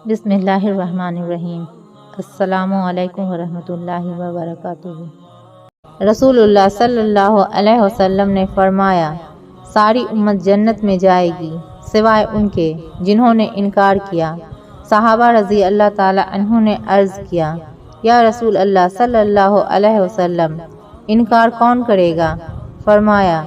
بسم اللہ الرحمن الرحیم۔ السلام علیکم ورحمۃ اللہ وبرکاتہ۔ رسول اللہ صلی اللہ علیہ وسلم نے فرمایا، ساری امت جنت میں جائے گی سوائے ان کے جنہوں نے انکار کیا۔ صحابہ رضی اللہ تعالی عنہ نے عرض کیا، یا رسول اللہ صلی اللہ علیہ وسلم، انکار کون کرے گا؟ فرمایا،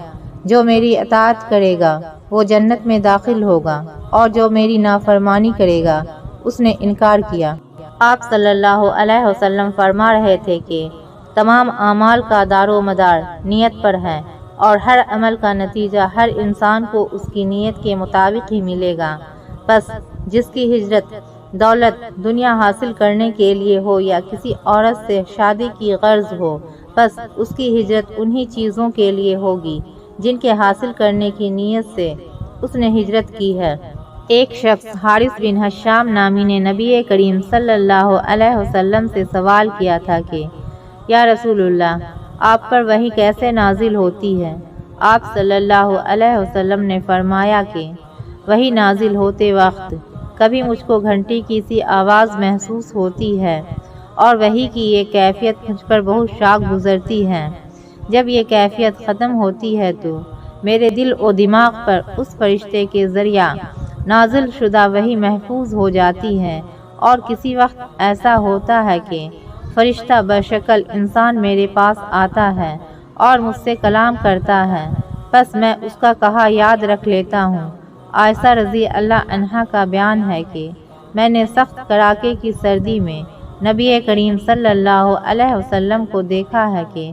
جو میری اطاعت کرے گا وہ جنت میں داخل ہوگا، اور جو میری نافرمانی کرے گا اس نے انکار کیا۔ آپ صلی اللہ علیہ وسلم فرما رہے تھے کہ تمام اعمال کا دار و مدار نیت پر ہے، اور ہر عمل کا نتیجہ ہر انسان کو اس کی نیت کے مطابق ہی ملے گا۔ بس جس کی ہجرت دولت دنیا حاصل کرنے کے لیے ہو یا کسی عورت سے شادی کی غرض ہو، بس اس کی ہجرت انہی چیزوں کے لیے ہوگی جن کے حاصل کرنے کی نیت سے اس نے ہجرت کی ہے۔ ایک شخص حارث بن حشام نامی نے نبی کریم صلی اللہ علیہ وسلم سے سوال کیا تھا کہ یا رسول اللہ، آپ پر وحی کیسے نازل ہوتی ہے؟ آپ صلی اللہ علیہ وسلم نے فرمایا کہ وحی نازل ہوتے وقت کبھی مجھ کو گھنٹی کی سی آواز محسوس ہوتی ہے، اور وحی کی یہ کیفیت مجھ پر بہت شاق گزرتی ہے۔ جب یہ کیفیت ختم ہوتی ہے تو میرے دل و دماغ پر اس فرشتے کے ذریعہ نازل شدہ وحی محفوظ ہو جاتی ہے، اور کسی وقت ایسا ہوتا ہے کہ فرشتہ بشکل انسان میرے پاس آتا ہے اور مجھ سے کلام کرتا ہے، بس میں اس کا کہا یاد رکھ لیتا ہوں۔ عائشہ رضی اللہ عنہا کا بیان ہے کہ میں نے سخت کڑاکے کی سردی میں نبی کریم صلی اللہ علیہ وسلم کو دیکھا ہے کہ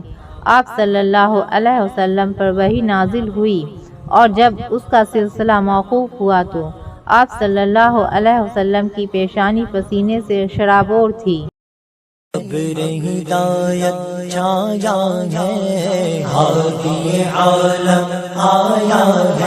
آپ صلی اللہ علیہ وسلم پر وحی نازل ہوئی، اور جب اس کا سلسلہ موقوف ہوا تو آپ صلی اللہ علیہ وسلم کی پیشانی پسینے سے شرابور تھی۔ ابر ہدایت چھایا ہے، ہادی عالم آیا ہے۔